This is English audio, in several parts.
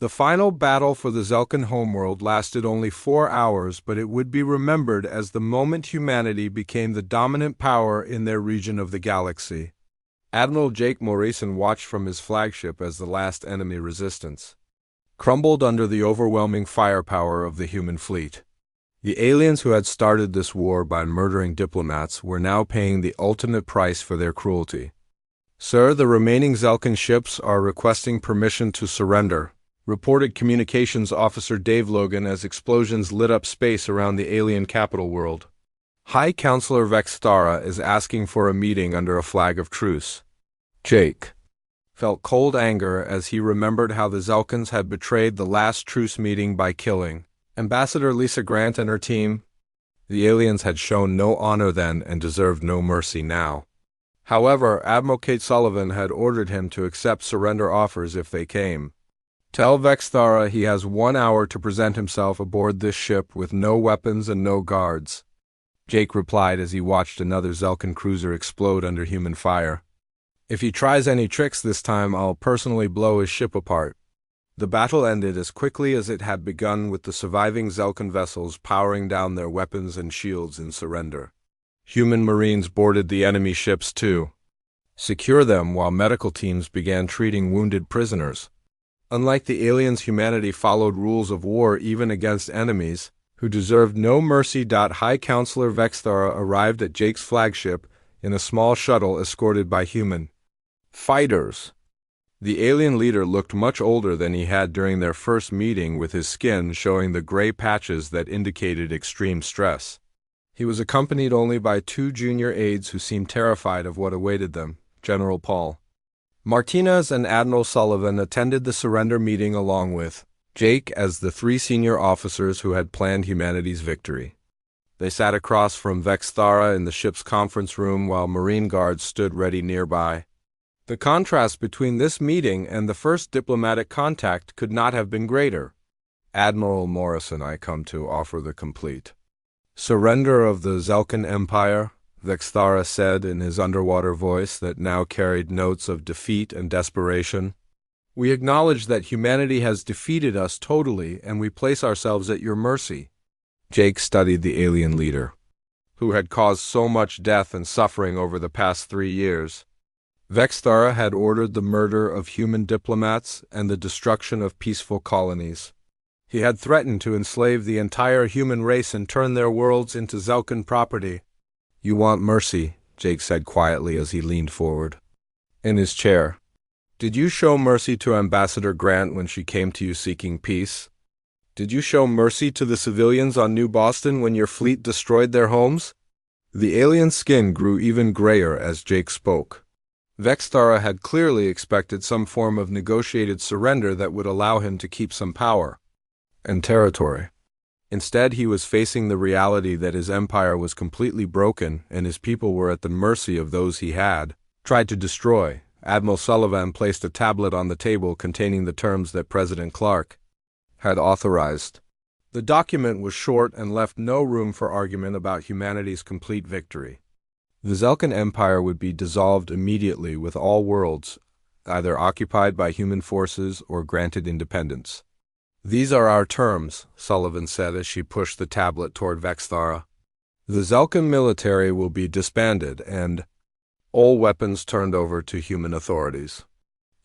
The final battle for the Zelkan homeworld lasted only 4 hours, but it would be remembered as the moment humanity became the dominant power in their region of the galaxy. Admiral Jake Morrison watched from his flagship as the last enemy resistance crumbled under the overwhelming firepower of the human fleet. The aliens who had started this war by murdering diplomats were now paying the ultimate price for their cruelty. "Sir, the remaining Zelkan ships are requesting permission to surrender," reported Communications Officer Dave Logan as explosions lit up space around the alien capital world. "High Counselor Vextara is asking for a meeting under a flag of truce." Jake felt cold anger as he remembered how the Zelkans had betrayed the last truce meeting by killing Ambassador Lisa Grant and her team. The aliens had shown no honor then and deserved no mercy now. However, Admiral Kate Sullivan had ordered him to accept surrender offers if they came. "Tell Vextara he has 1 hour to present himself aboard this ship with no weapons and no guards," Jake replied as he watched another Zelkan cruiser explode under human fire. "If he tries any tricks this time, I'll personally blow his ship apart." The battle ended as quickly as it had begun, with the surviving Zelkan vessels powering down their weapons and shields in surrender. Human Marines boarded the enemy ships to secure them while medical teams began treating wounded prisoners. Unlike the aliens, humanity followed rules of war even against enemies who deserved no mercy. High Counselor Vextara arrived at Jake's flagship in a small shuttle escorted by human fighters. The alien leader looked much older than he had during their first meeting, with his skin showing the gray patches that indicated extreme stress. He was accompanied only by 2 junior aides who seemed terrified of what awaited them. General Paul Martinez and Admiral Sullivan attended the surrender meeting along with Jake as the 3 senior officers who had planned humanity's victory. They sat across from Vextara in the ship's conference room while Marine guards stood ready nearby. The contrast between this meeting and the first diplomatic contact could not have been greater. "Admiral Morrison, I come to offer the complete surrender of the Zelkan Empire," Vextara said in his underwater voice that now carried notes of defeat and desperation. "We acknowledge that humanity has defeated us totally, and we place ourselves at your mercy." Jake studied the alien leader, who had caused so much death and suffering over the past 3 years. Vextara had ordered the murder of human diplomats and the destruction of peaceful colonies. He had threatened to enslave the entire human race and turn their worlds into Zelkan property. "You want mercy," Jake said quietly as he leaned forward in his chair. "Did you show mercy to Ambassador Grant when she came to you seeking peace? Did you show mercy to the civilians on New Boston when your fleet destroyed their homes?" The alien's skin grew even grayer as Jake spoke. Vextara had clearly expected some form of negotiated surrender that would allow him to keep some power and territory. Instead, he was facing the reality that his empire was completely broken and his people were at the mercy of those he had tried to destroy. Admiral Sullivan placed a tablet on the table containing the terms that President Clark had authorized. The document was short and left no room for argument about humanity's complete victory. The Zelkan Empire would be dissolved immediately, with all worlds either occupied by human forces or granted independence. "These are our terms," Sullivan said as she pushed the tablet toward Vextara. "The Zelkan military will be disbanded and all weapons turned over to human authorities.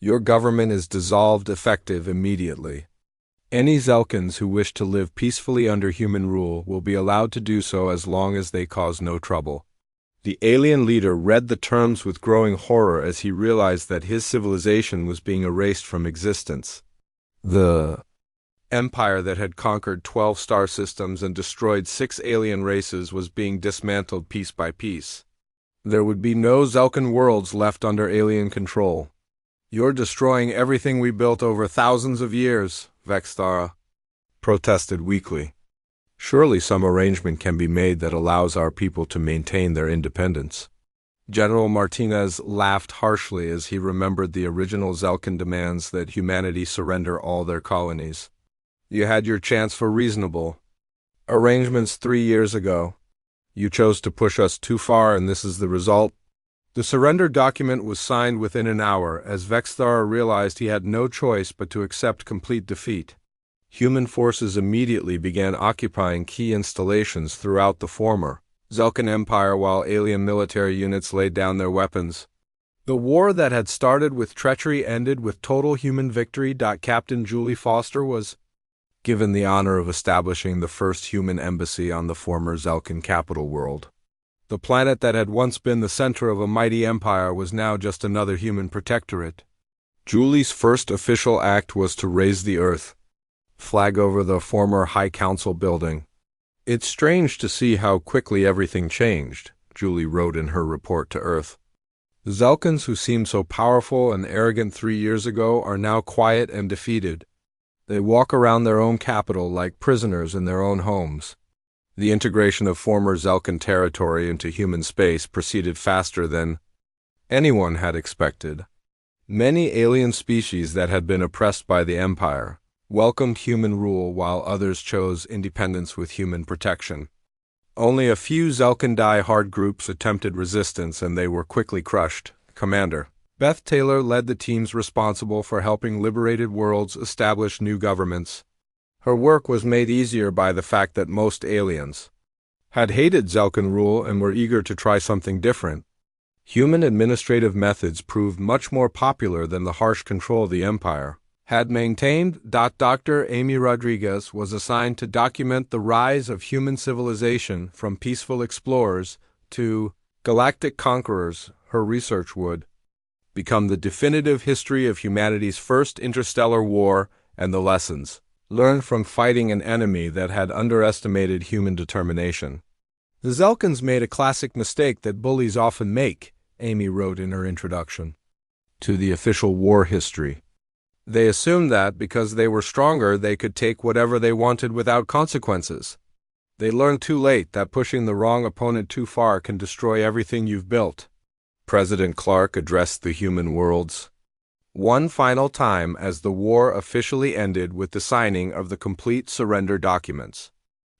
Your government is dissolved effective immediately. Any Zelkans who wish to live peacefully under human rule will be allowed to do so as long as they cause no trouble." The alien leader read the terms with growing horror as he realized that his civilization was being erased from existence. The empire that had conquered 12 star systems and destroyed 6 alien races was being dismantled piece by piece. There would be no Zelkan worlds left under alien control. "You're destroying everything we built over thousands of years," Vextara protested weakly. "Surely some arrangement can be made that allows our people to maintain their independence." General Martinez laughed harshly as he remembered the original Zelkan demands that humanity surrender all their colonies. "You had your chance for reasonable arrangements 3 years ago. You chose to push us too far, and this is the result." The surrender document was signed within an hour, as Vexthara realized he had no choice but to accept complete defeat. Human forces immediately began occupying key installations throughout the former Zelkan Empire while alien military units laid down their weapons. The war that had started with treachery ended with total human victory. Captain Julie Foster was given the honor of establishing the first human embassy on the former Zelkan capital world. The planet that had once been the center of a mighty empire was now just another human protectorate. Julie's first official act was to raise the Earth flag over the former High Council building. "It's strange to see how quickly everything changed," Julie wrote in her report to Earth. "The Zelkans, who seemed so powerful and arrogant 3 years ago, are now quiet and defeated. They walk around their own capital like prisoners in their own homes." The integration of former Zelkan territory into human space proceeded faster than anyone had expected. Many alien species that had been oppressed by the Empire welcomed human rule while others chose independence with human protection. Only a few Zelkan die-hard groups attempted resistance, and they were quickly crushed. Commander Beth Taylor led the teams responsible for helping liberated worlds establish new governments. Her work was made easier by the fact that most aliens had hated Zelkan rule and were eager to try something different. Human administrative methods proved much more popular than the harsh control the Empire had maintained. Dr. Amy Rodriguez was assigned to document the rise of human civilization from peaceful explorers to galactic conquerors. Her research would become the definitive history of humanity's first interstellar war and the lessons learned from fighting an enemy that had underestimated human determination. "The Zelkans made a classic mistake that bullies often make," Amy wrote in her introduction to the official war history. "They assumed that because they were stronger, they could take whatever they wanted without consequences. They learned too late that pushing the wrong opponent too far can destroy everything you've built." President Clark addressed the human worlds one final time as the war officially ended with the signing of the complete surrender documents.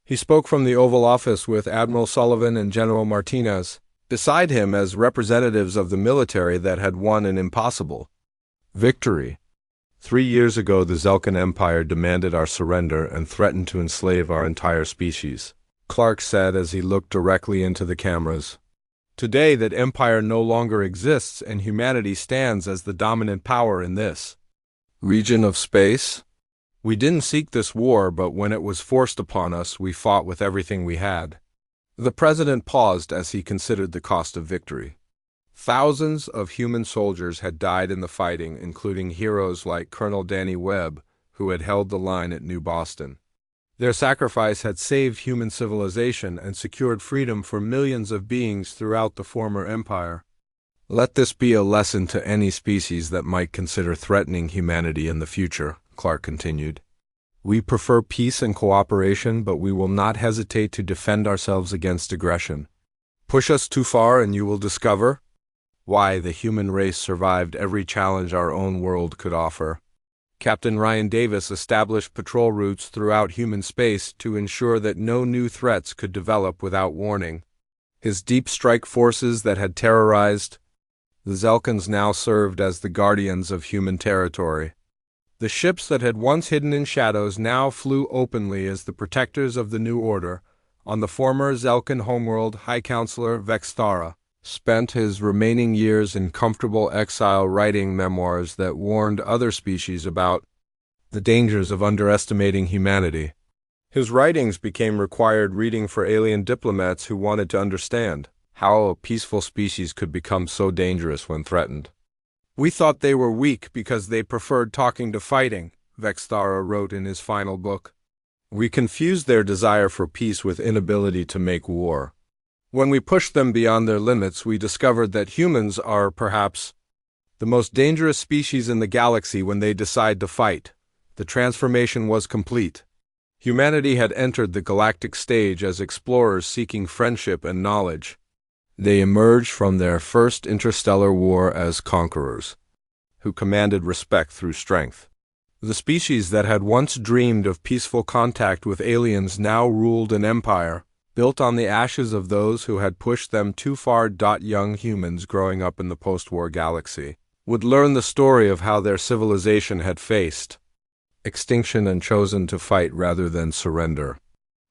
He spoke from the Oval Office with Admiral Sullivan and General Martinez beside him as representatives of the military that had won an impossible victory. 3 years ago, the Zelkan Empire demanded our surrender and threatened to enslave our entire species, Clark said as he looked directly into the cameras. Today, that empire no longer exists, and humanity stands as the dominant power in this region of space. We didn't seek this war, but when it was forced upon us, we fought with everything we had." The president paused as he considered the cost of victory. Thousands of human soldiers had died in the fighting, including heroes like Colonel Danny Webb, who had held the line at New Boston. Their sacrifice had saved human civilization and secured freedom for millions of beings throughout the former empire. "Let this be a lesson to any species that might consider threatening humanity in the future," Clark continued. "We prefer peace and cooperation, but we will not hesitate to defend ourselves against aggression. Push us too far and you will discover why the human race survived every challenge our own world could offer." Captain Ryan Davis established patrol routes throughout human space to ensure that no new threats could develop without warning. His deep strike forces that had terrorized the Zelkans now served as the guardians of human territory. The ships that had once hidden in shadows now flew openly as the protectors of the new order. On the former Zelkan homeworld, High Counselor Vexthara spent his remaining years in comfortable exile writing memoirs that warned other species about the dangers of underestimating humanity. His writings became required reading for alien diplomats who wanted to understand how a peaceful species could become so dangerous when threatened. "We thought they were weak because they preferred talking to fighting," Vexthara wrote in his final book. "We confused their desire for peace with inability to make war. When we pushed them beyond their limits, we discovered that humans are, perhaps, the most dangerous species in the galaxy when they decide to fight. The transformation was complete. Humanity had entered the galactic stage as explorers seeking friendship and knowledge. They emerged from their first interstellar war as conquerors, who commanded respect through strength. The species that had once dreamed of peaceful contact with aliens now ruled an empire built on the ashes of those who had pushed them too far. Young humans growing up in the post-war galaxy would learn the story of how their civilization had faced extinction and chosen to fight rather than surrender.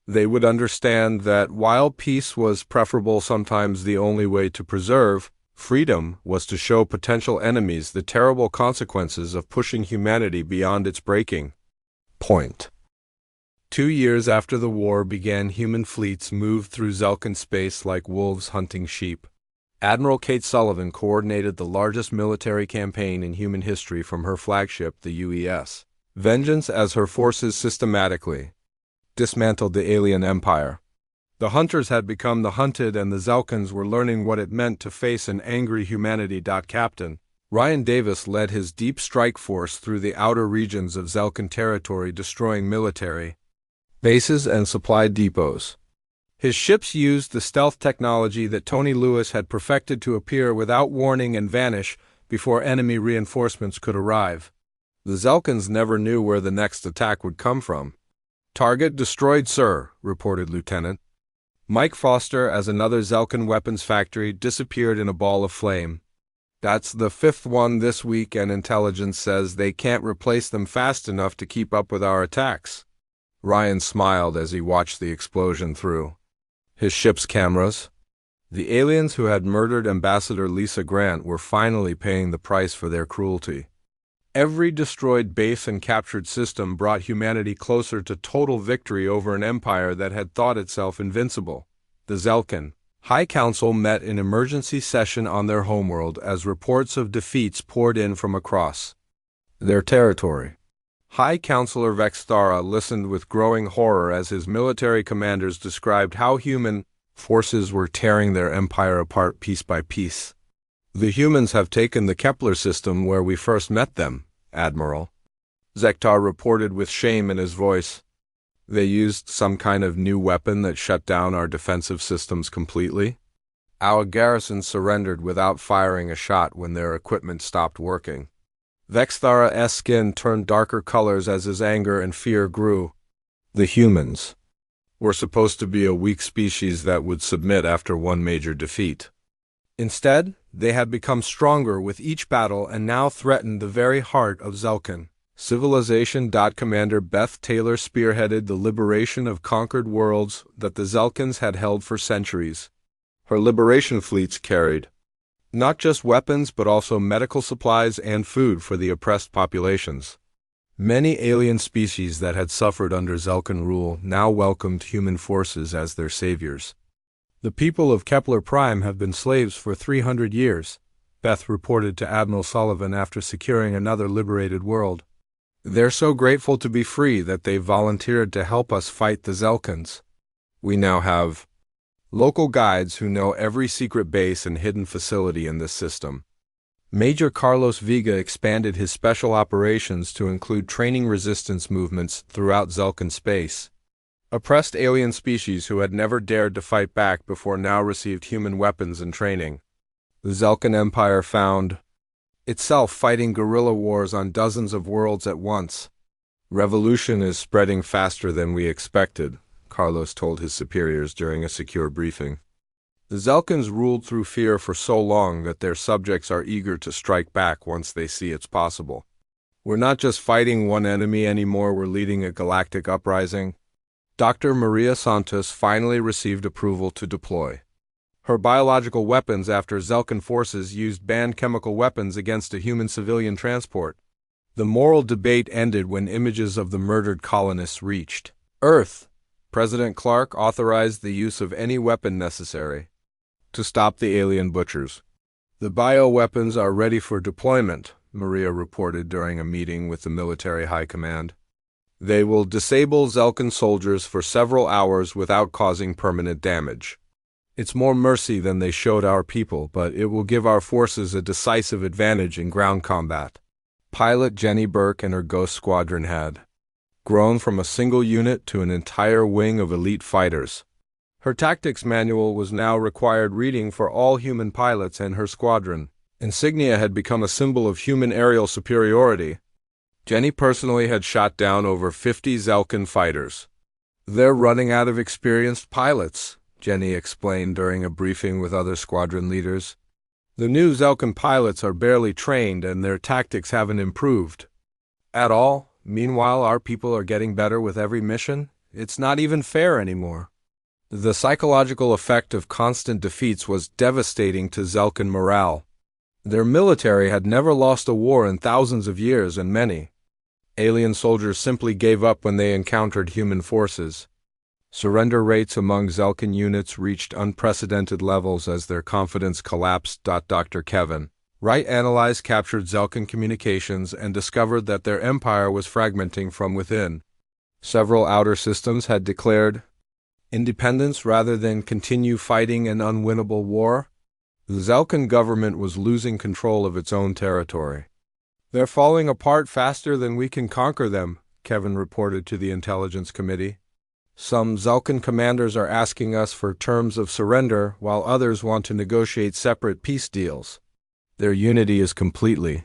They would understand that while peace was preferable, sometimes the only way to preserve freedom was to show potential enemies the terrible consequences of pushing humanity beyond its breaking point. 2 years after the war began, human fleets moved through Zelkan space like wolves hunting sheep. Admiral Kate Sullivan coordinated the largest military campaign in human history from her flagship, the UES Vengeance, as her forces systematically dismantled the alien empire. The hunters had become the hunted, and the Zelkans were learning what it meant to face an angry humanity. Captain Ryan Davis led his deep strike force through the outer regions of Zelkan territory, destroying military bases and supply depots. His ships used the stealth technology that Tony Lewis had perfected to appear without warning and vanish before enemy reinforcements could arrive. The Zelkans never knew where the next attack would come from. "Target destroyed, sir," reported Lieutenant Mike Foster as another Zelkan weapons factory disappeared in a ball of flame. "That's the fifth one this week, and intelligence says they can't replace them fast enough to keep up with our attacks." Ryan smiled as he watched the explosion through his ship's cameras. The aliens who had murdered Ambassador Lisa Grant were finally paying the price for their cruelty. Every destroyed base and captured system brought humanity closer to total victory over an empire that had thought itself invincible. The Zelkan High Council met in emergency session on their homeworld as reports of defeats poured in from across their territory. High Counselor Vexthara listened with growing horror as his military commanders described how human forces were tearing their empire apart piece by piece. "The humans have taken the Kepler system where we first met them, Admiral," Zektar reported with shame in his voice. "They used some kind of new weapon that shut down our defensive systems completely. Our garrison surrendered without firing a shot when their equipment stopped working." Vexthara's skin turned darker colors as his anger and fear grew. The humans were supposed to be a weak species that would submit after one major defeat. Instead, they had become stronger with each battle and now threatened the very heart of Zelkan civilization. Commander Beth Taylor spearheaded the liberation of conquered worlds that the Zelkans had held for centuries. Her liberation fleets carried not just weapons but also medical supplies and food for the oppressed populations. Many alien species that had suffered under Zelkan rule now welcomed human forces as their saviors. "The people of Kepler Prime have been slaves for 300 years, Beth reported to Admiral Sullivan after securing another liberated world. "They're so grateful to be free that they volunteered to help us fight the Zelkans. We now have local guides who know every secret base and hidden facility in this system." Major Carlos Vega expanded his special operations to include training resistance movements throughout Zelkan space. Oppressed alien species who had never dared to fight back before now received human weapons and training. The Zelkan Empire found itself fighting guerrilla wars on dozens of worlds at once. "Revolution is spreading faster than we expected," Carlos told his superiors during a secure briefing. "The Zelkans ruled through fear for so long that their subjects are eager to strike back once they see it's possible. We're not just fighting one enemy anymore, we're leading a galactic uprising." Dr. Maria Santos finally received approval to deploy her biological weapons after Zelkan forces used banned chemical weapons against a human civilian transport. The moral debate ended when images of the murdered colonists reached Earth. President Clark authorized the use of any weapon necessary to stop the alien butchers. "The bioweapons are ready for deployment," Maria reported during a meeting with the military high command. "They will disable Zelkan soldiers for several hours without causing permanent damage. It's more mercy than they showed our people, but it will give our forces a decisive advantage in ground combat." Pilot Jenny Burke and her Ghost Squadron had grown from a single unit to an entire wing of elite fighters. Her tactics manual was now required reading for all human pilots, and her squadron insignia had become a symbol of human aerial superiority. Jenny personally had shot down over 50 Zelkan fighters. They're running out of experienced pilots, Jenny explained during a briefing with other squadron leaders. The new Zelkan pilots are barely trained and their tactics haven't improved at all. Meanwhile, our people are getting better with every mission. It's not even fair anymore. The psychological effect of constant defeats was devastating to Zelkan morale. Their military had never lost a war in thousands of years, and many alien soldiers simply gave up when they encountered human forces. Surrender rates among Zelkan units reached unprecedented levels as their confidence collapsed. Dr. Kevin Wright analyzed captured Zelkan communications and discovered that their empire was fragmenting from within. Several outer systems had declared independence rather than continue fighting an unwinnable war. The Zelkan government was losing control of its own territory. They're falling apart faster than we can conquer them, Kevin reported to the Intelligence Committee. Some Zelkan commanders are asking us for terms of surrender, while others want to negotiate separate peace deals. Their unity is completely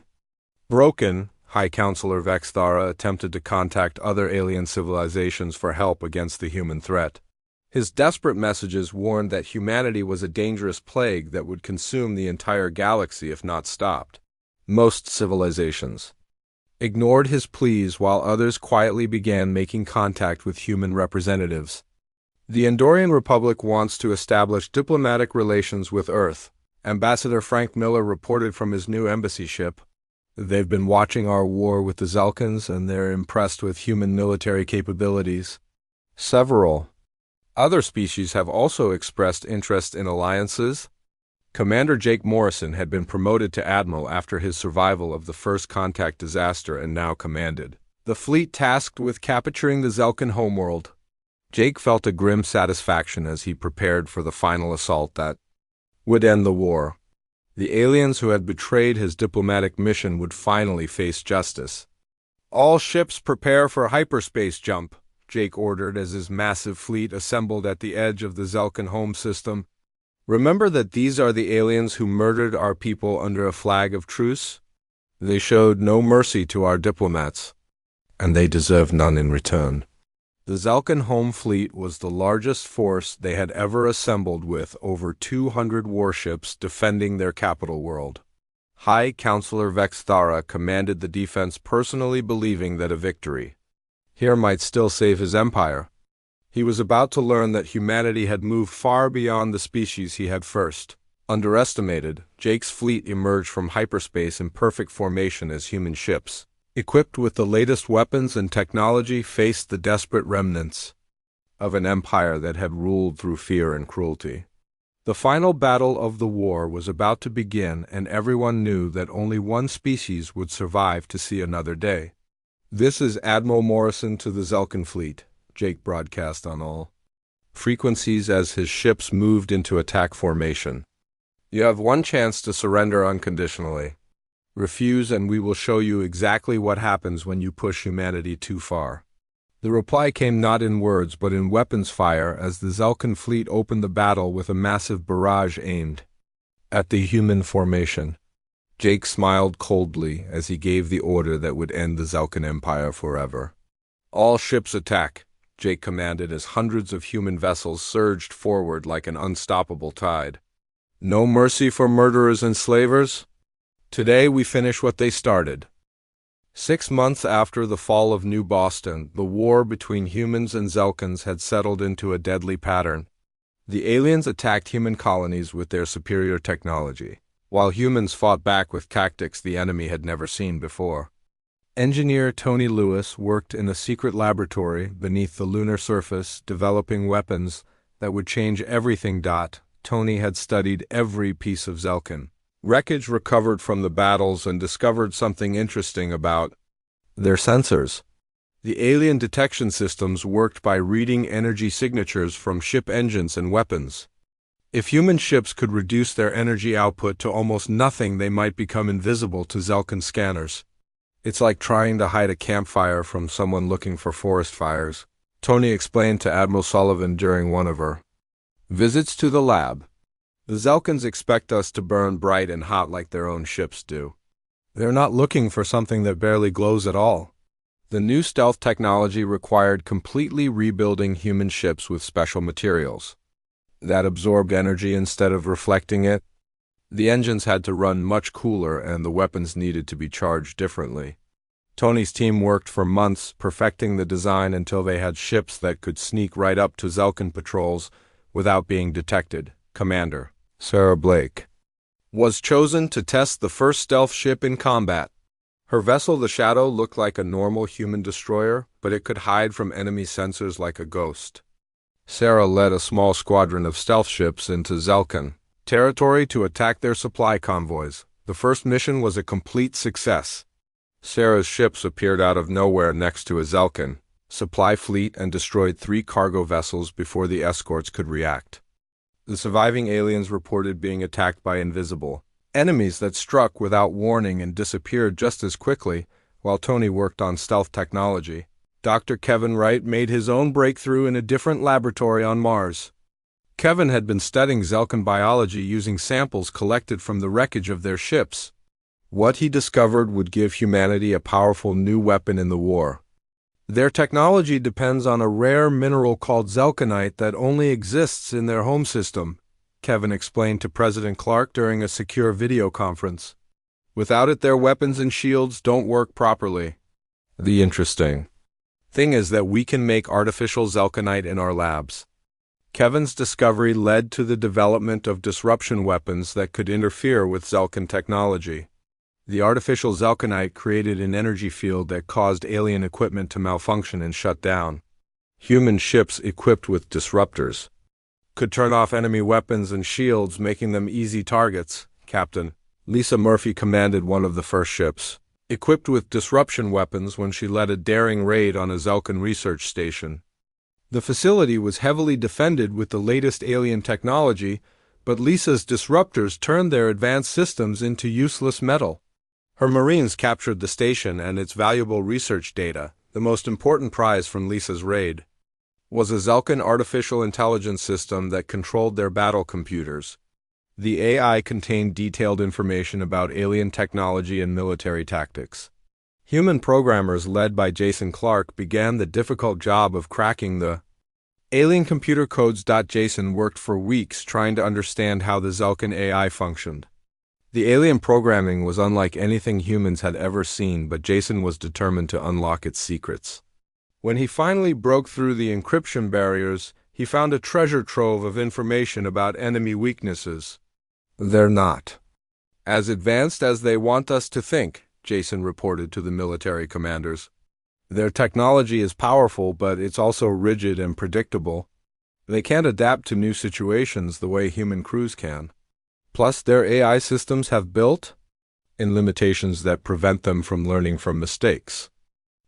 broken. High Counselor Vexthara attempted to contact other alien civilizations for help against the human threat. His desperate messages warned that humanity was a dangerous plague that would consume the entire galaxy if not stopped. Most civilizations ignored his pleas, while others quietly began making contact with human representatives. The Andorian Republic wants to establish diplomatic relations with Earth, Ambassador Frank Miller reported from his new embassy ship. They've been watching our war with the Zelkans, and they're impressed with human military capabilities. Several other species have also expressed interest in alliances. Commander Jake Morrison had been promoted to admiral after his survival of the first contact disaster and now commanded the fleet tasked with capturing the Zelkan homeworld. Jake felt a grim satisfaction as he prepared for the final assault that would end the war. The aliens who had betrayed his diplomatic mission would finally face justice. All ships prepare for hyperspace jump, Jake ordered as his massive fleet assembled at the edge of the Zelkan home system. Remember that these are the aliens who murdered our people under a flag of truce? They showed no mercy to our diplomats, and they deserve none in return. The Zelkan home fleet was the largest force they had ever assembled, with over 200 warships defending their capital world. High Counselor Vexthara commanded the defense, personally believing that a victory here might still save his empire. He was about to learn that humanity had moved far beyond the species he had first underestimated. Jake's fleet emerged from hyperspace in perfect formation as human ships, equipped with the latest weapons and technology, faced the desperate remnants of an empire that had ruled through fear and cruelty. The final battle of the war was about to begin, and everyone knew that only one species would survive to see another day. "This is Admiral Morrison to the Zelkan fleet," Jake broadcast on all frequencies as his ships moved into attack formation. "You have one chance to surrender unconditionally. Refuse and we will show you exactly what happens when you push humanity too far." The reply came not in words but in weapons fire as the Zelkan fleet opened the battle with a massive barrage aimed at the human formation. Jake smiled coldly as he gave the order that would end the Zelkan Empire forever. "All ships attack," Jake commanded as hundreds of human vessels surged forward like an unstoppable tide. "No mercy for murderers and slavers. Today we finish what they started." 6 months after the fall of New Boston, the war between humans and Zelkans had settled into a deadly pattern. The aliens attacked human colonies with their superior technology, while humans fought back with tactics the enemy had never seen before. Engineer Tony Lewis worked in a secret laboratory beneath the lunar surface, developing weapons that would change everything. Tony had studied every piece of Zelkan wreckage recovered from the battles and discovered something interesting about their sensors. The alien detection systems worked by reading energy signatures from ship engines and weapons. If human ships could reduce their energy output to almost nothing, they might become invisible to Zelkan scanners. "It's like trying to hide a campfire from someone looking for forest fires," Tony explained to Admiral Sullivan during one of her visits to the lab. "The Zelkans expect us to burn bright and hot like their own ships do. They're not looking for something that barely glows at all. The new stealth technology required completely rebuilding human ships with special materials that absorbed energy instead of reflecting it. The engines had to run much cooler and the weapons needed to be charged differently. Tony's team worked for months perfecting the design until they had ships that could sneak right up to Zelkan patrols without being detected. Commander Sarah Blake was chosen to test the first stealth ship in combat. Her vessel, the Shadow, looked like a normal human destroyer, but it could hide from enemy sensors like a ghost. Sarah led a small squadron of stealth ships into Zelkan territory to attack their supply convoys. The first mission was a complete success. Sarah's ships appeared out of nowhere next to a Zelkan supply fleet and destroyed 3 cargo vessels before the escorts could react. The surviving aliens reported being attacked by invisible enemies that struck without warning and disappeared just as quickly. While Tony worked on stealth technology, Dr. Kevin Wright made his own breakthrough in a different laboratory on Mars. Kevin had been studying Zelkan biology using samples collected from the wreckage of their ships. What he discovered would give humanity a powerful new weapon in the war. Their technology depends on a rare mineral called zelkanite that only exists in their home system, Kevin explained to President Clark during a secure video conference. Without it, their weapons and shields don't work properly. The interesting thing is that we can make artificial zelkanite in our labs. Kevin's discovery led to the development of disruption weapons that could interfere with Zelkan technology. The artificial zelkanite created an energy field that caused alien equipment to malfunction and shut down. Human ships equipped with disruptors could turn off enemy weapons and shields, making them easy targets. Captain Lisa Murphy commanded one of the first ships, equipped with disruption weapons, when she led a daring raid on a Zelkan research station. The facility was heavily defended with the latest alien technology, but Lisa's disruptors turned their advanced systems into useless metal. Her Marines captured the station and its valuable research data. The most important prize from Lisa's raid was a Zelkan artificial intelligence system that controlled their battle computers. The AI contained detailed information about alien technology and military tactics. Human programmers led by Jason Clark began the difficult job of cracking the alien computer codes. Jason worked for weeks trying to understand how the Zelkan AI functioned. The alien programming was unlike anything humans had ever seen, but Jason was determined to unlock its secrets. When he finally broke through the encryption barriers, he found a treasure trove of information about enemy weaknesses. "They're not as advanced as they want us to think," Jason reported to the military commanders. "Their technology is powerful, but it's also rigid and predictable. They can't adapt to new situations the way human crews can. Plus, their AI systems have built-in limitations that prevent them from learning from mistakes."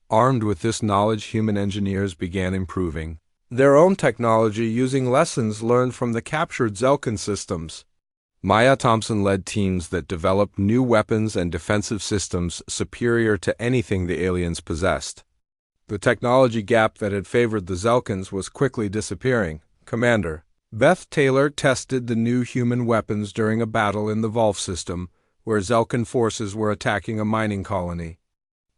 Armed with this knowledge, human engineers began improving their own technology using lessons learned from the captured Zelkan systems. Maya Thompson led teams that developed new weapons and defensive systems superior to anything the aliens possessed. The technology gap that had favored the Zelkans was quickly disappearing. Commander Beth Taylor tested the new human weapons during a battle in the Volf system, where Zelkan forces were attacking a mining colony.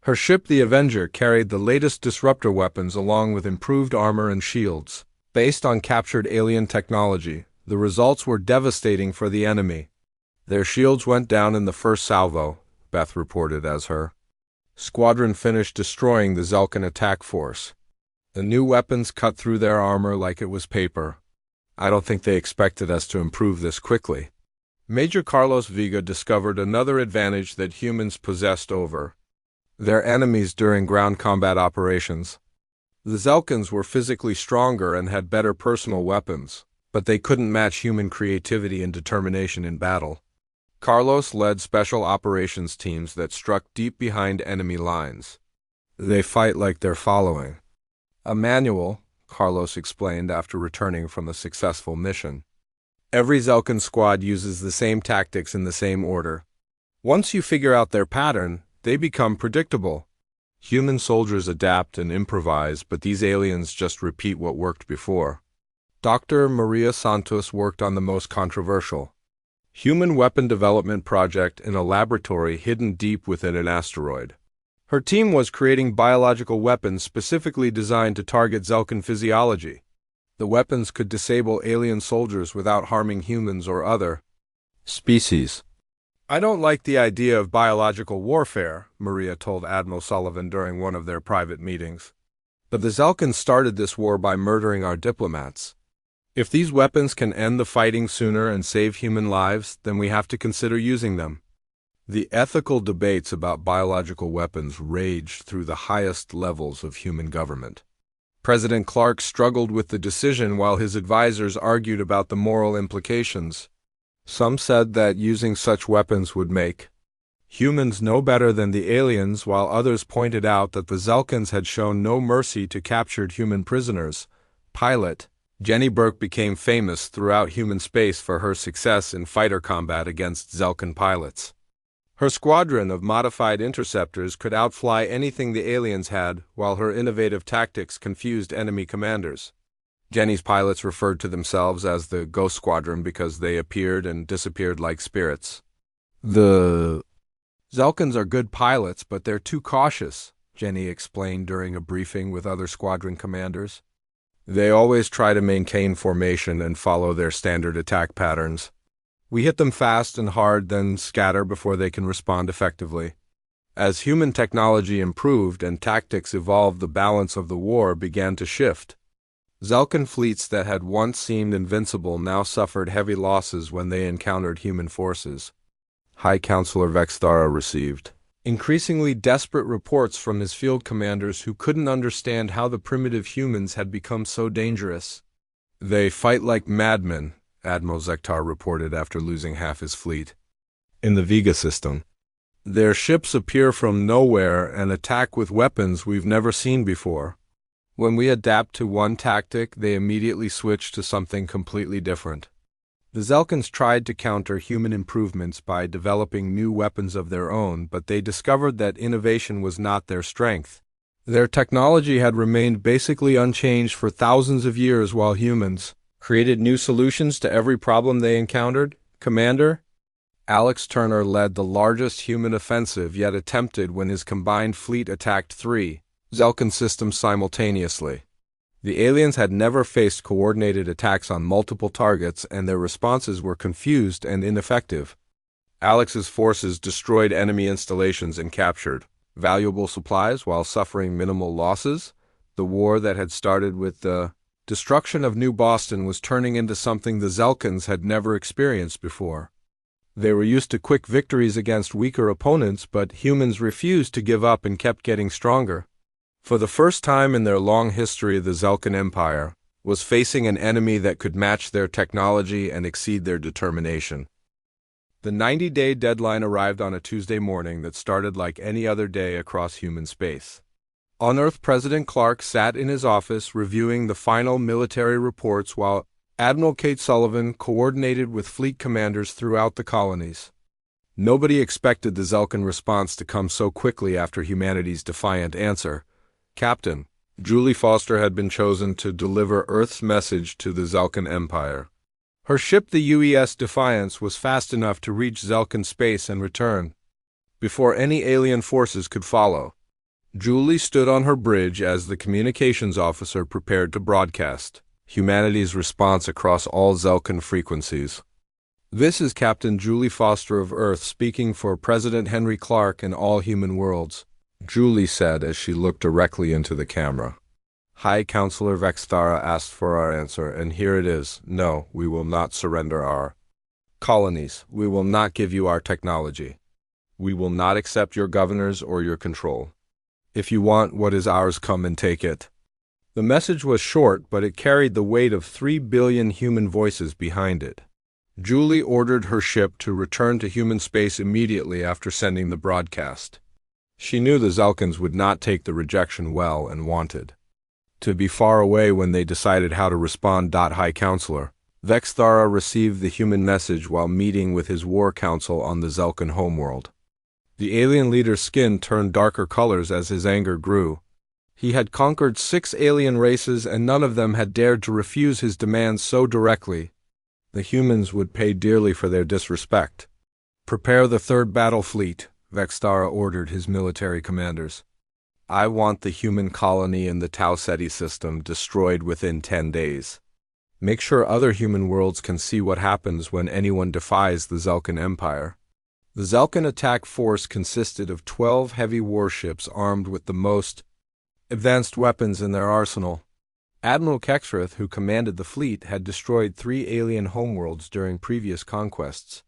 Her ship, the Avenger, carried the latest disruptor weapons along with improved armor and shields. Based on captured alien technology, the results were devastating for the enemy. Their shields went down in the first salvo, Beth reported as her squadron finished destroying the Zelkan attack force. The new weapons cut through their armor like it was paper. "I don't think they expected us to improve this quickly." Major Carlos Vega discovered another advantage that humans possessed over their enemies during ground combat operations. The Zelkans were physically stronger and had better personal weapons, but they couldn't match human creativity and determination in battle. Carlos led special operations teams that struck deep behind enemy lines. "They fight like they're following a manual," Carlos explained after returning from a successful mission. "Every Zelkan squad uses the same tactics in the same order. Once you figure out their pattern, they become predictable. Human soldiers adapt and improvise, but these aliens just repeat what worked before." Dr. Maria Santos worked on the most controversial human weapon development project in a laboratory hidden deep within an asteroid. Her team was creating biological weapons specifically designed to target Zelkan physiology. The weapons could disable alien soldiers without harming humans or other species. "I don't like the idea of biological warfare," Maria told Admiral Sullivan during one of their private meetings. "But the Zelkans started this war by murdering our diplomats. If these weapons can end the fighting sooner and save human lives, then we have to consider using them." The ethical debates about biological weapons raged through the highest levels of human government. President Clark struggled with the decision while his advisors argued about the moral implications. Some said that using such weapons would make humans no better than the aliens, while others pointed out that the Zelkans had shown no mercy to captured human prisoners. Pilot Jenny Burke became famous throughout human space for her success in fighter combat against Zelkan pilots. Her squadron of modified interceptors could outfly anything the aliens had, while her innovative tactics confused enemy commanders. Jenny's pilots referred to themselves as the Ghost Squadron because they appeared and disappeared like spirits. "The Zelkans are good pilots, but they're too cautious," Jenny explained during a briefing with other squadron commanders. "They always try to maintain formation and follow their standard attack patterns. We hit them fast and hard, then scatter before they can respond effectively." As human technology improved and tactics evolved, the balance of the war began to shift. Zelkan fleets that had once seemed invincible now suffered heavy losses when they encountered human forces. High Counselor Vexthara received increasingly desperate reports from his field commanders who couldn't understand how the primitive humans had become so dangerous. "They fight like madmen," Admiral Zektar reported after losing half his fleet. "In the Vega system, their ships appear from nowhere and attack with weapons we've never seen before. When we adapt to one tactic, they immediately switch to something completely different." The Zelkans tried to counter human improvements by developing new weapons of their own, but they discovered that innovation was not their strength. Their technology had remained basically unchanged for thousands of years while humans created new solutions to every problem they encountered. "Commander?" Alex Turner led the largest human offensive yet attempted when his combined fleet attacked 3 Zelkan systems simultaneously. The aliens had never faced coordinated attacks on multiple targets, and their responses were confused and ineffective. Alex's forces destroyed enemy installations and captured valuable supplies while suffering minimal losses. The war that had started with the destruction of New Boston was turning into something the Zelkans had never experienced before. They were used to quick victories against weaker opponents, but humans refused to give up and kept getting stronger. For the first time in their long history, the Zelkan Empire was facing an enemy that could match their technology and exceed their determination. The 90-day deadline arrived on a Tuesday morning that started like any other day across human space. On Earth, President Clark sat in his office reviewing the final military reports while Admiral Kate Sullivan coordinated with fleet commanders throughout the colonies. Nobody expected the Zelkan response to come so quickly after humanity's defiant answer. Captain Julie Foster had been chosen to deliver Earth's message to the Zelkan Empire. Her ship, the UES Defiance, was fast enough to reach Zelkan space and return before any alien forces could follow. Julie stood on her bridge as the communications officer prepared to broadcast humanity's response across all Zelkan frequencies. "This is Captain Julie Foster of Earth speaking for President Henry Clark and all human worlds," Julie said as she looked directly into the camera. "High Counselor Vexthara asked for our answer, and here it is. No, we will not surrender our colonies. We will not give you our technology. We will not accept your governors or your control. If you want what is ours, come and take it." The message was short, but it carried the weight of 3 billion human voices behind it. Julie ordered her ship to return to human space immediately after sending the broadcast. She knew the Zelkans would not take the rejection well and wanted to be far away when they decided how to respond. High Counselor Vexthara received the human message while meeting with his war council on the Zelkan homeworld. The alien leader's skin turned darker colors as his anger grew. He had conquered 6 alien races, and none of them had dared to refuse his demands so directly. The humans would pay dearly for their disrespect. "Prepare the 3rd Battle Fleet," Vextara ordered his military commanders. I want the human colony in the Tau Ceti system destroyed within 10 days. Make sure other human worlds can see what happens when anyone defies the Zelkan Empire. The Zelkan attack force consisted of 12 heavy warships armed with the most advanced weapons in their arsenal. Admiral Kexrith, who commanded the fleet, had destroyed 3 alien homeworlds during previous conquests.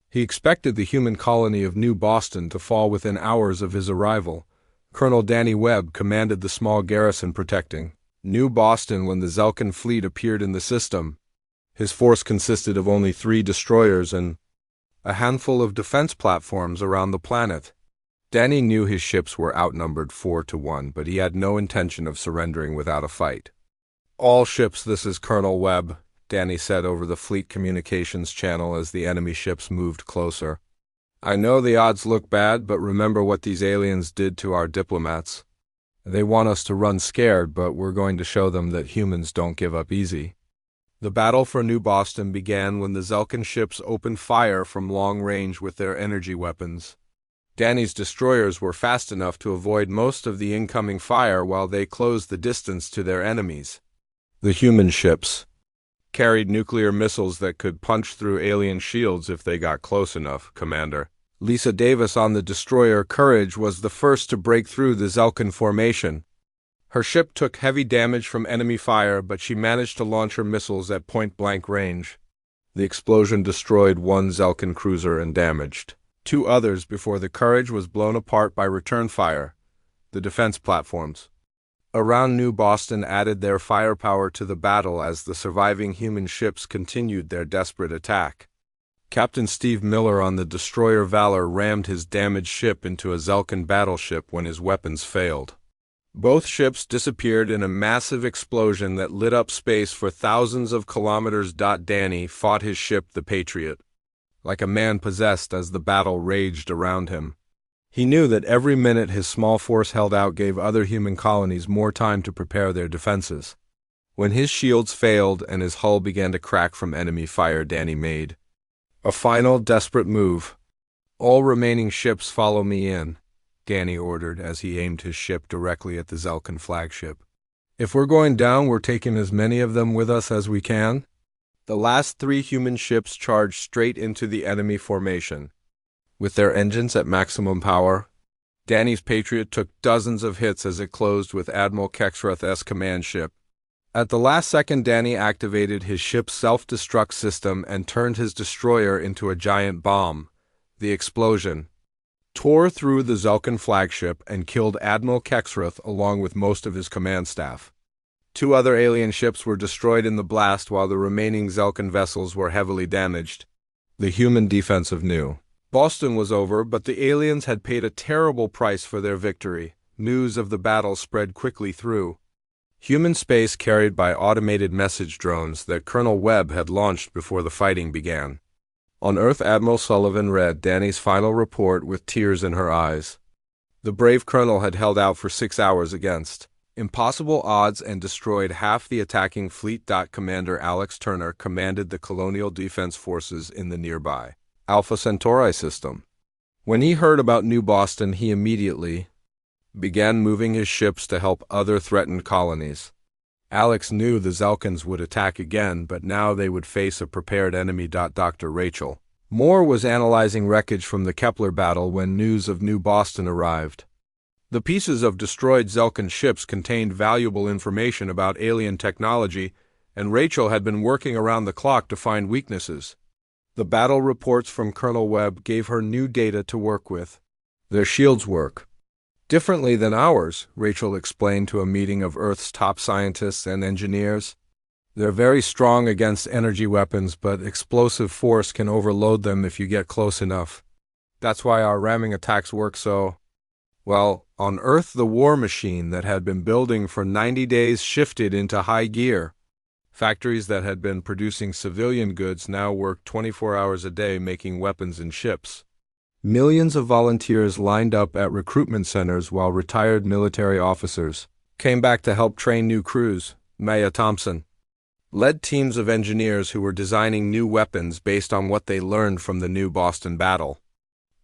He expected the human colony of New Boston to fall within hours of his arrival. Colonel Danny Webb commanded the small garrison protecting New Boston when the Zelkan fleet appeared in the system. His force consisted of only 3 destroyers and a handful of defense platforms around the planet. Danny knew his ships were outnumbered 4-1, but he had no intention of surrendering without a fight. All ships, this is Colonel Webb, Danny said over the fleet communications channel as the enemy ships moved closer. I know the odds look bad, but remember what these aliens did to our diplomats. They want us to run scared, but we're going to show them that humans don't give up easy. The battle for New Boston began when the Zelkan ships opened fire from long range with their energy weapons. Danny's destroyers were fast enough to avoid most of the incoming fire while they closed the distance to their enemies. The human ships carried nuclear missiles that could punch through alien shields if they got close enough, Commander. Lisa Davis on the destroyer Courage was the first to break through the Zelkan formation. Her ship took heavy damage from enemy fire, but she managed to launch her missiles at point-blank range. The explosion destroyed 1 Zelkan cruiser and damaged 2 others before the Courage was blown apart by return fire. The defense platforms around New Boston added their firepower to the battle as the surviving human ships continued their desperate attack. Captain Steve Miller on the destroyer Valor rammed his damaged ship into a Zelkan battleship when his weapons failed. Both ships disappeared in a massive explosion that lit up space for thousands of kilometers. Danny fought his ship, the Patriot, like a man possessed as the battle raged around him. He knew that every minute his small force held out gave other human colonies more time to prepare their defenses. When his shields failed and his hull began to crack from enemy fire, Danny made a final desperate move. All remaining ships follow me in, Danny ordered as he aimed his ship directly at the Zelkan flagship. If we're going down, we're taking as many of them with us as we can. The last 3 human ships charged straight into the enemy formation. With their engines at maximum power, Danny's Patriot took dozens of hits as it closed with Admiral Kexrith's command ship. At the last second, Danny activated his ship's self-destruct system and turned his destroyer into a giant bomb. The explosion tore through the Zelkan flagship and killed Admiral Kexrith along with most of his command staff. 2 other alien ships were destroyed in the blast while the remaining Zelkan vessels were heavily damaged. The human defense of New Boston was over, but the aliens had paid a terrible price for their victory. News of the battle spread quickly through human space carried by automated message drones that Colonel Webb had launched before the fighting began. On Earth, Admiral Sullivan read Danny's final report with tears in her eyes. The brave colonel had held out for 6 hours against impossible odds and destroyed half the attacking fleet. Commander Alex Turner commanded the colonial defense forces in the nearby Alpha Centauri system. When he heard about New Boston, he immediately began moving his ships to help other threatened colonies. Alex knew the Zelkans would attack again, but now they would face a prepared enemy. Dr. Rachel Moore was analyzing wreckage from the Kepler battle when news of New Boston arrived. The pieces of destroyed Zelkan ships contained valuable information about alien technology, and Rachel had been working around the clock to find weaknesses. The battle reports from Colonel Webb gave her new data to work with. Their shields work differently than ours, Rachel explained to a meeting of Earth's top scientists and engineers. They're very strong against energy weapons, but explosive force can overload them if you get close enough. That's why our ramming attacks work so well. On Earth, the war machine that had been building for 90 days shifted into high gear. Factories that had been producing civilian goods now worked 24 hours a day making weapons and ships. Millions of volunteers lined up at recruitment centers while retired military officers came back to help train new crews. Maya Thompson led teams of engineers who were designing new weapons based on what they learned from the New Boston battle.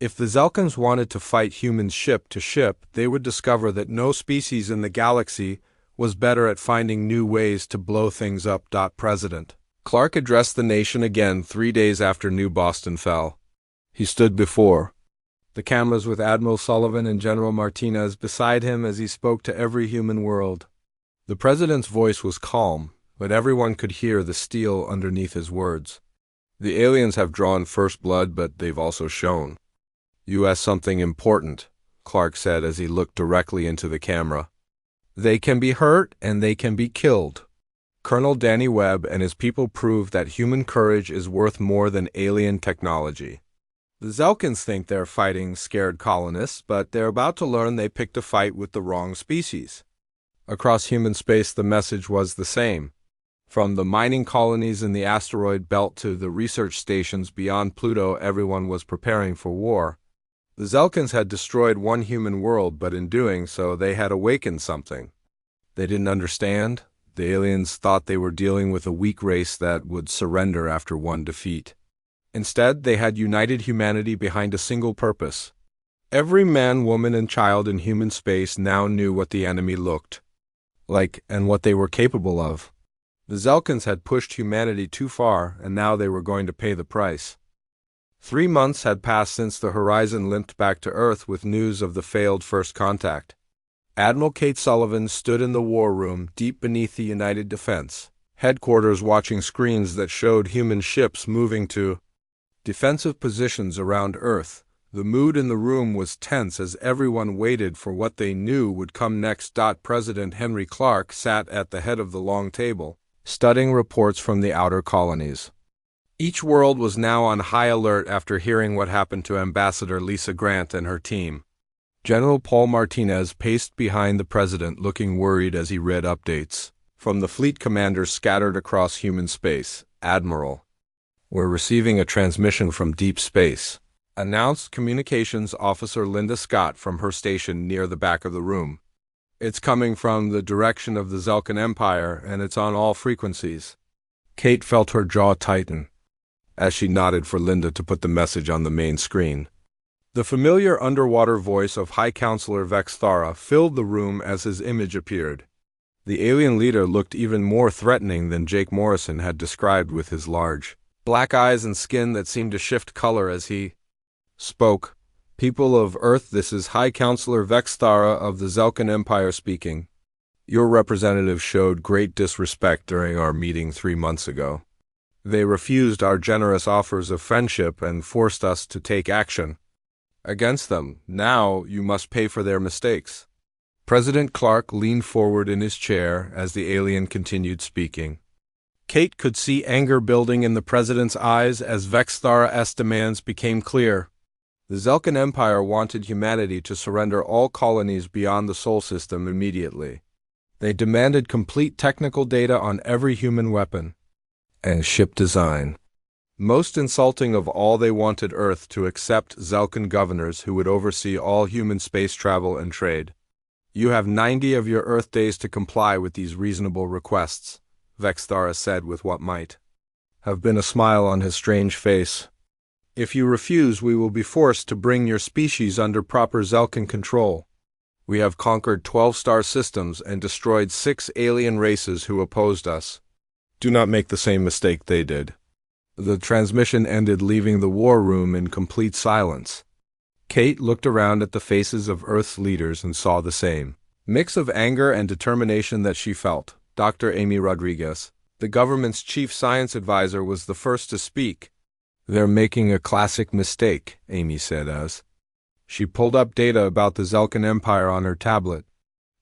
If the Zelkins wanted to fight humans ship to ship, they would discover that no species in the galaxy was better at finding new ways to blow things up. President Clark addressed the nation again 3 days after New Boston fell. He stood before the cameras with Admiral Sullivan and General Martinez beside him as he spoke to every human world. The president's voice was calm, but everyone could hear the steel underneath his words. The aliens have drawn first blood, but they've also shown U.S. something important, Clark said as he looked directly into the camera. They can be hurt and they can be killed. Colonel Danny Webb and his people proved that human courage is worth more than alien technology. The Zelkins think they're fighting scared colonists, but they're about to learn they picked a fight with the wrong species. Across human space, the message was the same. From the mining colonies in the asteroid belt to the research stations beyond Pluto, everyone was preparing for war. The Zelkins had destroyed one human world, but in doing so, they had awakened something. They didn't understand. The aliens thought they were dealing with a weak race that would surrender after one defeat. Instead, they had united humanity behind a single purpose. Every man, woman, and child in human space now knew what the enemy looked like and what they were capable of. The Zelkins had pushed humanity too far, and now they were going to pay the price. 3 months had passed since the Horizon limped back to Earth with news of the failed first contact. Admiral Kate Sullivan stood in the war room deep beneath the United Defense headquarters watching screens that showed human ships moving to defensive positions around Earth. The mood in the room was tense as everyone waited for what they knew would come next. President Henry Clark sat at the head of the long table, studying reports from the outer colonies. Each world was now on high alert after hearing what happened to Ambassador Lisa Grant and her team. General Paul Martinez paced behind the president, looking worried as he read updates from the fleet commanders scattered across human space. Admiral, we're receiving a transmission from deep space, announced Communications Officer Linda Scott from her station near the back of the room. It's coming from the direction of the Zelkan Empire, and it's on all frequencies. Kate felt her jaw tighten as she nodded for Linda to put the message on the main screen. The familiar underwater voice of High Counselor Vex Thara filled the room as his image appeared. The alien leader looked even more threatening than Jake Morrison had described, with his large black eyes and skin that seemed to shift color as he spoke. People of Earth, this is High Counselor Vex Thara of the Zelkan Empire speaking. Your representative showed great disrespect during our meeting 3 months ago. They refused our generous offers of friendship and forced us to take action against them. Now you must pay for their mistakes. President Clark leaned forward in his chair as the alien continued speaking. Kate could see anger building in the president's eyes as Vex Thara's demands became clear. The Zelkan Empire wanted humanity to surrender all colonies beyond the Sol system immediately. They demanded complete technical data on every human weapon and ship design. Most insulting of all, they wanted Earth to accept Zelkan governors who would oversee all human space travel and trade. You have 90 of your Earth days to comply with these reasonable requests, Vex Thara said with what might have been a smile on his strange face. If you refuse, we will be forced to bring your species under proper Zelkan control. We have conquered 12 star systems and destroyed 6 alien races who opposed us. Do not make the same mistake they did. The transmission ended, leaving the war room in complete silence. Kate looked around at the faces of Earth's leaders and saw the same mix of anger and determination that she felt. Dr. Amy Rodriguez, the government's chief science advisor, was the first to speak. They're making a classic mistake, Amy said as she pulled up data about the Zelkan Empire on her tablet.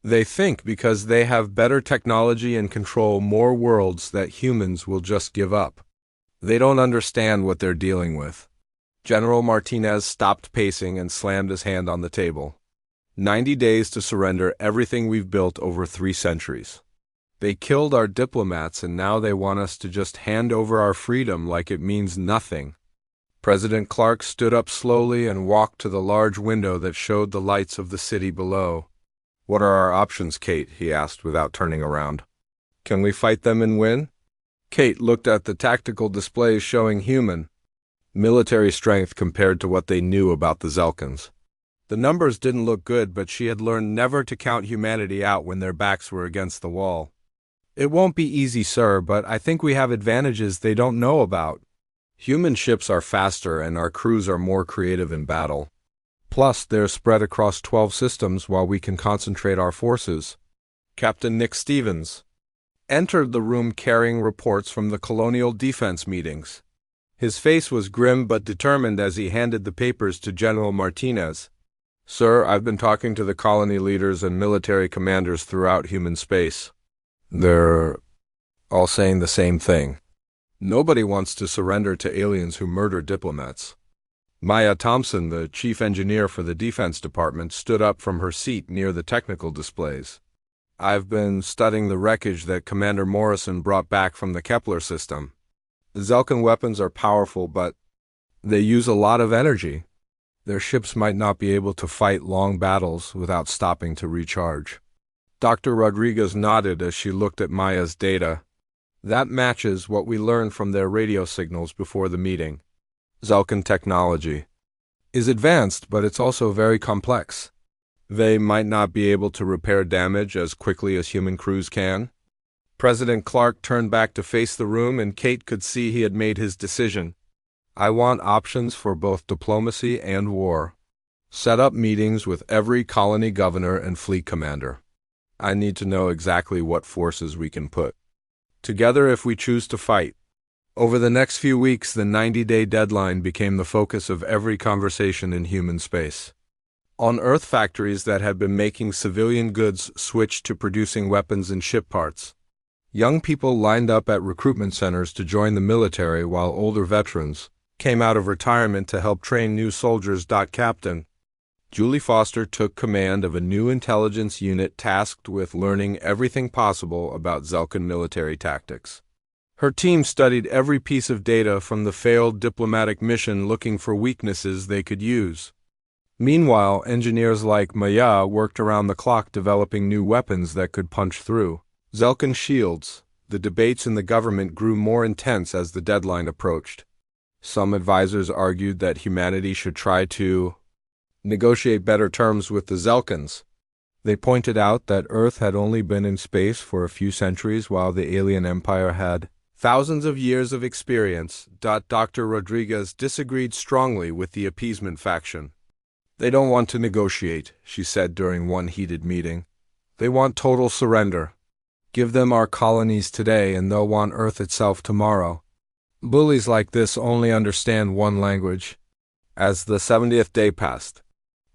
They think because they have better technology and control more worlds that humans will just give up. They don't understand what they're dealing with. General Martinez stopped pacing and slammed his hand on the table. 90 days to surrender everything we've built over 3 centuries. They killed our diplomats, and now they want us to just hand over our freedom like it means nothing. President Clark stood up slowly and walked to the large window that showed the lights of the city below. What are our options, Kate? He asked without turning around. Can we fight them and win? Kate looked at the tactical displays showing human military strength compared to what they knew about the Zelkins. The numbers didn't look good, but she had learned never to count humanity out when their backs were against the wall. "It won't be easy, sir, but I think we have advantages they don't know about. Human ships are faster and our crews are more creative in battle. Plus, they're spread across 12 systems while we can concentrate our forces." Captain Nick Stevens entered the room carrying reports from the colonial defense meetings. His face was grim but determined as he handed the papers to General Martinez. "Sir, I've been talking to the colony leaders and military commanders throughout human space. They're all saying the same thing. Nobody wants to surrender to aliens who murder diplomats." Maya Thompson, the chief engineer for the Defense Department, stood up from her seat near the technical displays. "I've been studying the wreckage that Commander Morrison brought back from the Kepler system. The Zelkan weapons are powerful, but they use a lot of energy. Their ships might not be able to fight long battles without stopping to recharge." Dr. Rodriguez nodded as she looked at Maya's data. "That matches what we learned from their radio signals before the meeting. Zelkan technology is advanced, but it's also very complex. They might not be able to repair damage as quickly as human crews can." President Clark turned back to face the room, and Kate could see he had made his decision. "I want options for both diplomacy and war. Set up meetings with every colony governor and fleet commander. I need to know exactly what forces we can put together if we choose to fight." Over the next few weeks, the 90-day deadline became the focus of every conversation in human space. On Earth, factories that had been making civilian goods switched to producing weapons and ship parts. Young people lined up at recruitment centers to join the military, while older veterans came out of retirement to help train new soldiers. Captain Julie Foster took command of a new intelligence unit tasked with learning everything possible about Zelkan military tactics. Her team studied every piece of data from the failed diplomatic mission, looking for weaknesses they could use. Meanwhile, engineers like Maya worked around the clock developing new weapons that could punch through Zelkan shields. The debates in the government grew more intense as the deadline approached. Some advisors argued that humanity should try to negotiate better terms with the Zelkans. They pointed out that Earth had only been in space for a few centuries, while the alien empire had thousands of years of experience. Dr. Rodriguez disagreed strongly with the appeasement faction. "They don't want to negotiate," she said during one heated meeting. "They want total surrender. Give them our colonies today and they'll want Earth itself tomorrow. Bullies like this only understand one language." As the 70th day passed,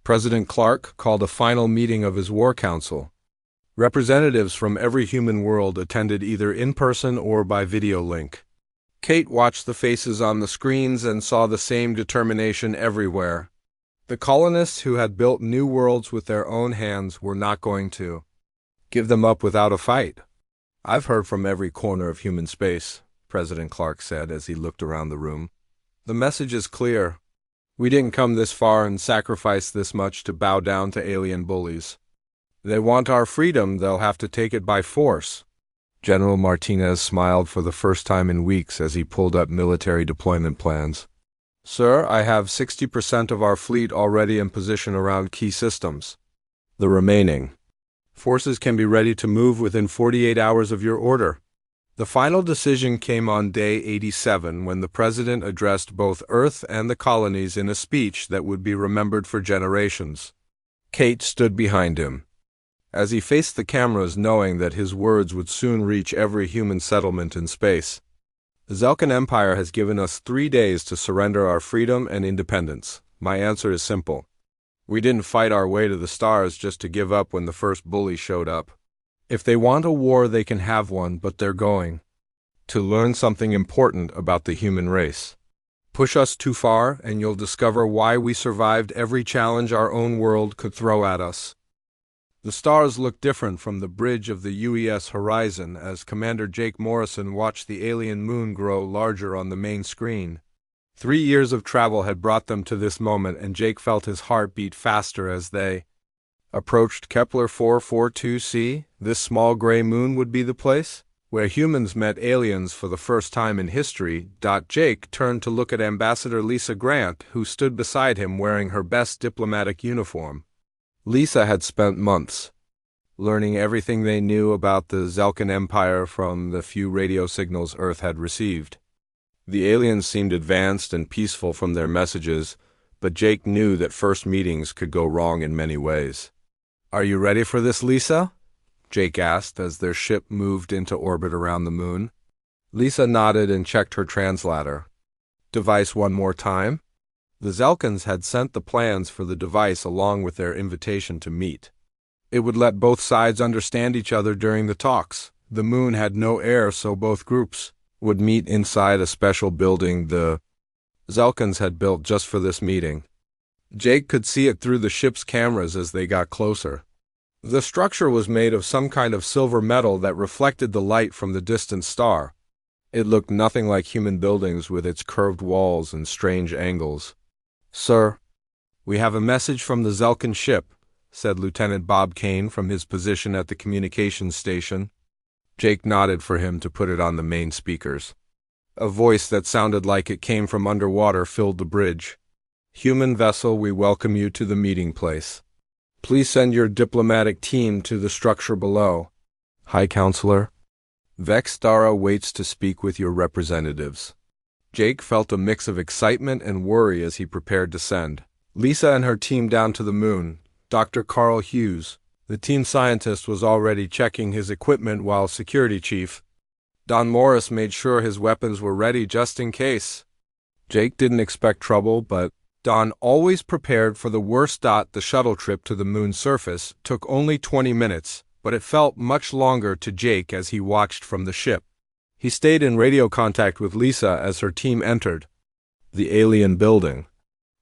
President Clark called a final meeting of his War Council. Representatives from every human world attended either in person or by video link. Kate watched the faces on the screens and saw the same determination everywhere. The colonists who had built new worlds with their own hands were not going to give them up without a fight. "I've heard from every corner of human space," President Clark said as he looked around the room. "The message is clear. We didn't come this far and sacrifice this much to bow down to alien bullies. They want our freedom, they'll have to take it by force." General Martinez smiled for the first time in weeks as he pulled up military deployment plans. "Sir, I have 60% of our fleet already in position around key systems. The remaining forces can be ready to move within 48 hours of your order." The final decision came on day 87 when the president addressed both Earth and the colonies in a speech that would be remembered for generations. Kate stood behind him as he faced the cameras, knowing that his words would soon reach every human settlement in space. "The Zelkan Empire has given us 3 days to surrender our freedom and independence. My answer is simple. We didn't fight our way to the stars just to give up when the first bully showed up. If they want a war, they can have one, but they're going to learn something important about the human race. Push us too far, and you'll discover why we survived every challenge our own world could throw at us." The stars looked different from the bridge of the UES horizon as Commander Jake Morrison watched the alien moon grow larger on the main screen. 3 years of travel had brought them to this moment, and Jake felt his heart beat faster as they approached Kepler 442c. This small gray moon would be the place. where humans met aliens for the first time in history. Jake turned to look at Ambassador Lisa Grant, who stood beside him wearing her best diplomatic uniform. Lisa had spent months learning everything they knew about the Zelkan Empire from the few radio signals Earth had received. The aliens seemed advanced and peaceful from their messages, but Jake knew that first meetings could go wrong in many ways. "Are you ready for this, Lisa?" Jake asked as their ship moved into orbit around the moon. Lisa nodded and checked her translator. "Device one more time?" The Zelkans had sent the plans for the device along with their invitation to meet. It would let both sides understand each other during the talks. The moon had no air, so both groups would meet inside a special building the Zelkans had built just for this meeting. Jake could see it through the ship's cameras as they got closer. The structure was made of some kind of silver metal that reflected the light from the distant star. It looked nothing like human buildings with its curved walls and strange angles. "Sir, we have a message from the Zelkan ship," said Lieutenant Bob Kane from his position at the communications station. Jake nodded for him to put it on the main speakers. A voice that sounded like it came from underwater filled the bridge. "Human vessel, we welcome you to the meeting place. Please send your diplomatic team to the structure below. High Counselor, Vextara waits to speak with your representatives." Jake felt a mix of excitement and worry as he prepared to send Lisa and her team down to the moon. Dr. Carl Hughes, the team scientist, was already checking his equipment while Security Chief Don Morris made sure his weapons were ready just in case. Jake didn't expect trouble, but Don always prepared for the worst. The shuttle trip to the moon's surface took only 20 minutes, but it felt much longer to Jake as he watched from the ship. He stayed in radio contact with Lisa as her team entered the alien building.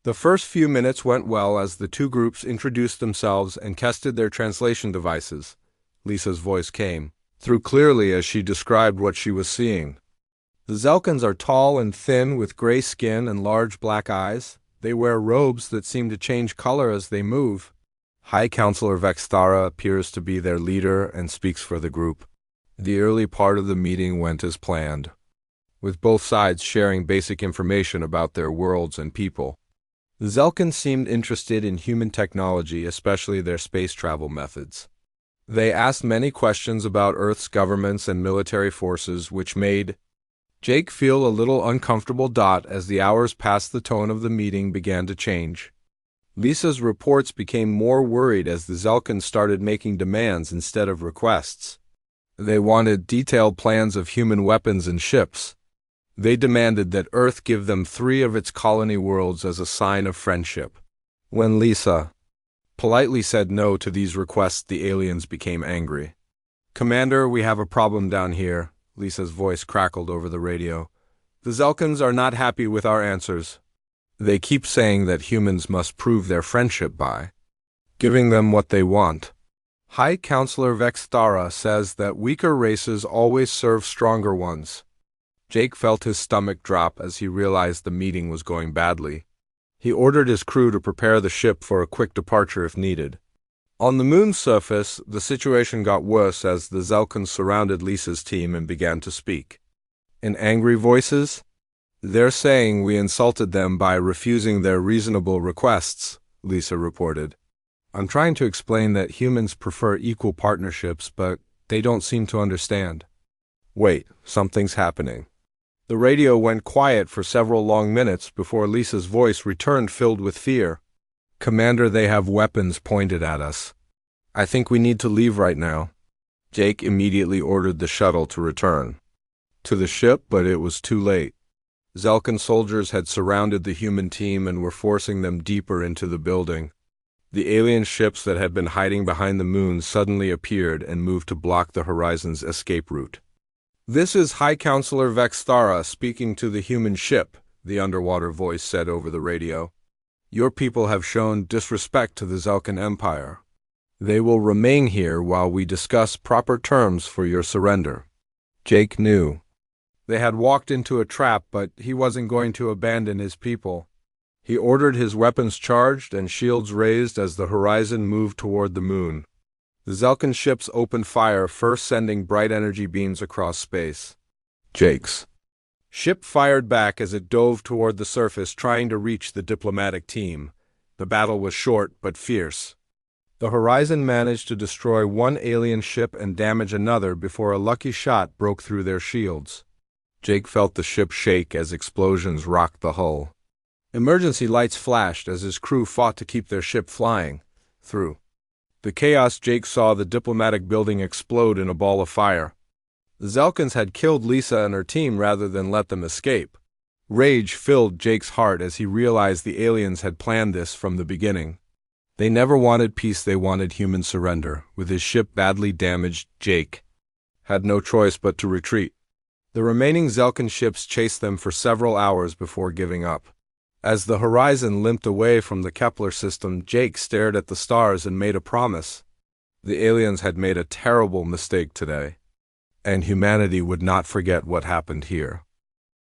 The first few minutes went well as the two groups introduced themselves and tested their translation devices. Lisa's voice came through clearly as she described what she was seeing. "The Zelkans are tall and thin with gray skin and large black eyes. They wear robes that seem to change color as they move. High Counselor Vextara appears to be their leader and speaks for the group." The early part of the meeting went as planned, with both sides sharing basic information about their worlds and people. The Zelkans seemed interested in human technology, especially their space travel methods. They asked many questions about Earth's governments and military forces, which made Jake feel a little uncomfortable. As the hours passed, the tone of the meeting began to change. Lisa's reports became more worried as the Zelkans started making demands instead of requests. They wanted detailed plans of human weapons and ships. They demanded that Earth give them 3 of its colony worlds as a sign of friendship. When Lisa politely said no to these requests, the aliens became angry. "Commander, we have a problem down here," Lisa's voice crackled over the radio. "The Zelkans are not happy with our answers. They keep saying that humans must prove their friendship by giving them what they want. High Counselor Vextara says that weaker races always serve stronger ones." Jake felt his stomach drop as he realized the meeting was going badly. He ordered his crew to prepare the ship for a quick departure if needed. On the moon's surface, the situation got worse as the Zelkans surrounded Lisa's team and began to speak in angry voices. "They're saying we insulted them by refusing their reasonable requests," Lisa reported. "I'm trying to explain that humans prefer equal partnerships, but they don't seem to understand." "Wait, something's happening." The radio went quiet for several long minutes before Lisa's voice returned, filled with fear. "Commander, they have weapons pointed at us. I think we need to leave right now." Jake immediately ordered the shuttle to return to the ship, but it was too late. Zelkan soldiers had surrounded the human team and were forcing them deeper into the building. The alien ships that had been hiding behind the moon suddenly appeared and moved to block the horizon's escape route. "This is High Counselor Vextara speaking to the human ship," the underwater voice said over the radio. "Your people have shown disrespect to the Zelkan Empire. They will remain here while we discuss proper terms for your surrender." Jake knew they had walked into a trap, but he wasn't going to abandon his people. He ordered his weapons charged and shields raised as the horizon moved toward the moon. The Zelkin ships opened fire, first sending bright energy beams across space. Jake's ship fired back as it dove toward the surface, trying to reach the diplomatic team. The battle was short but fierce. The Horizon managed to destroy one alien ship and damage another before a lucky shot broke through their shields. Jake felt the ship shake as explosions rocked the hull. Emergency lights flashed as his crew fought to keep their ship flying. Through the chaos, Jake saw the diplomatic building explode in a ball of fire. The Zelkins had killed Lisa and her team rather than let them escape. Rage filled Jake's heart as he realized the aliens had planned this from the beginning. They never wanted peace, they wanted human surrender. With his ship badly damaged, Jake had no choice but to retreat. The remaining Zelkin ships chased them for several hours before giving up. As the Horizon limped away from the Kepler system, Jake stared at the stars and made a promise. The aliens had made a terrible mistake today, and humanity would not forget what happened here.